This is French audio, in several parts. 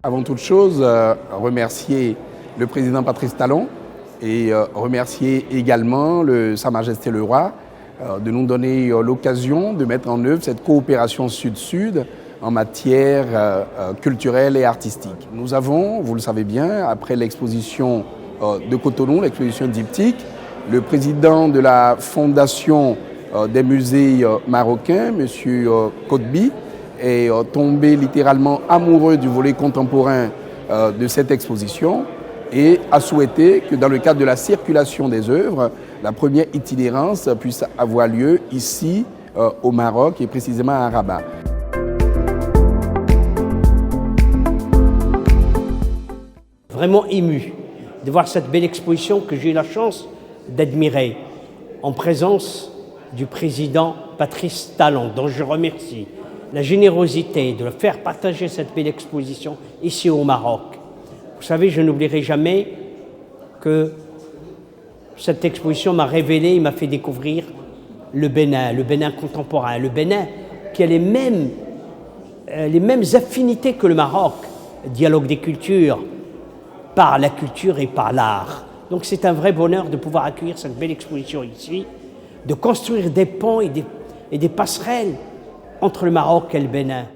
Avant toute chose, remercier le président Patrice Talon et remercier également Sa Majesté le Roi de nous donner l'occasion de mettre en œuvre cette coopération Sud-Sud en matière culturelle et artistique. Nous avons, vous le savez bien, après l'exposition de Cotonou, l'exposition diptyque, le président de la Fondation des musées marocains, M. Kotbi, est tombé littéralement amoureux du volet contemporain de cette exposition et a souhaité que dans le cadre de la circulation des œuvres, la première itinérance puisse avoir lieu ici au Maroc et précisément à Rabat. Vraiment ému de voir cette belle exposition que j'ai eu la chance d'admirer en présence du président Patrice Talon, dont je remercie la générosité de le faire partager cette belle exposition ici au Maroc. Vous savez, je n'oublierai jamais que cette exposition m'a révélé, m'a fait découvrir le Bénin contemporain, le Bénin qui a les mêmes affinités que le Maroc, dialogue des cultures, par la culture et par l'art. Donc c'est un vrai bonheur de pouvoir accueillir cette belle exposition ici, de construire des ponts et des passerelles entre le Maroc et le Bénin.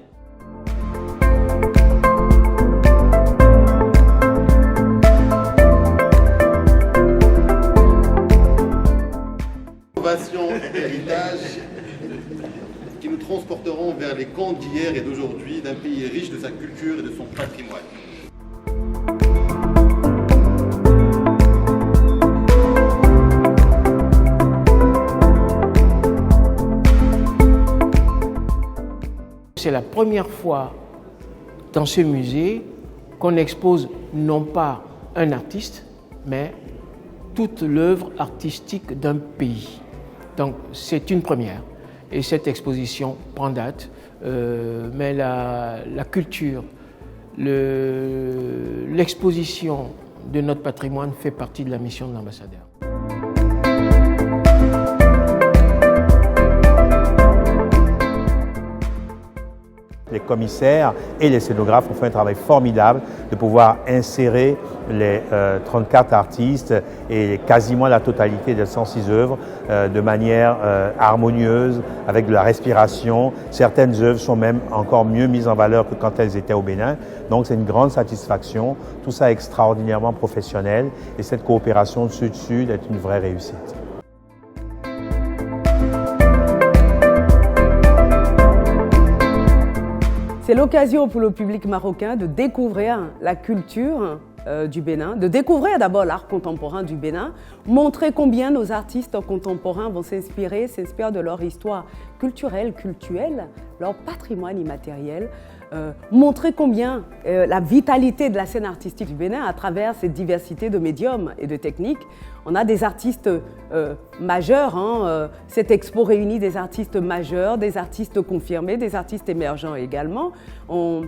Innovation et héritage qui nous transporteront vers les contes d'hier et d'aujourd'hui d'un pays riche de sa culture et de son patrimoine. C'est la première fois dans ce musée qu'on expose non pas un artiste, mais toute l'œuvre artistique d'un pays. Donc c'est une première. Et cette exposition prend date, mais la culture, l'exposition de notre patrimoine fait partie de la mission de l'ambassadeur. Les commissaires et les scénographes ont fait un travail formidable de pouvoir insérer les 34 artistes et quasiment la totalité des 106 œuvres de manière harmonieuse, avec de la respiration. Certaines œuvres sont même encore mieux mises en valeur que quand elles étaient au Bénin. Donc c'est une grande satisfaction. Tout ça est extraordinairement professionnel et cette coopération Sud-Sud est une vraie réussite. C'est l'occasion pour le public marocain de découvrir la culture du Bénin, de découvrir d'abord l'art contemporain du Bénin, montrer combien nos artistes contemporains vont s'inspirent de leur histoire culturelle, leur patrimoine immatériel, montrer combien la vitalité de la scène artistique du Bénin à travers cette diversité de médiums et de techniques. On a des artistes majeurs, cette expo réunit des artistes majeurs, des artistes confirmés, des artistes émergents également. On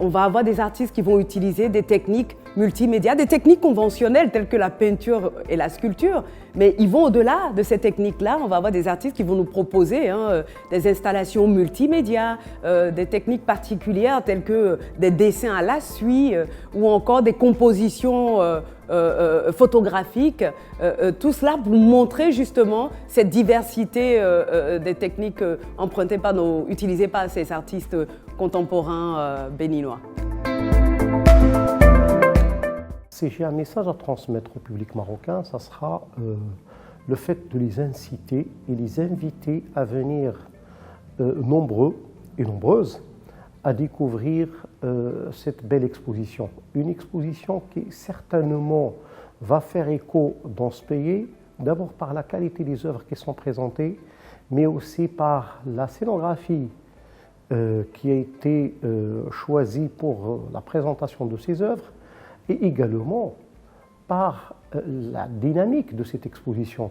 va avoir des artistes qui vont utiliser des techniques multimédia, des techniques conventionnelles telles que la peinture et la sculpture, mais ils vont au-delà de ces techniques-là. On va avoir des artistes qui vont nous proposer des installations multimédia, des techniques particulières telles que des dessins à la suie ou encore des compositions photographiques. Tout cela pour montrer justement cette diversité des techniques utilisées par ces artistes contemporains béninois. Si j'ai un message à transmettre au public marocain, ça sera le fait de les inciter et les inviter à venir nombreux et nombreuses à découvrir cette belle exposition. Une exposition qui certainement va faire écho dans ce pays, d'abord par la qualité des œuvres qui sont présentées, mais aussi par la scénographie qui a été choisie pour la présentation de ces œuvres, et également par la dynamique de cette exposition.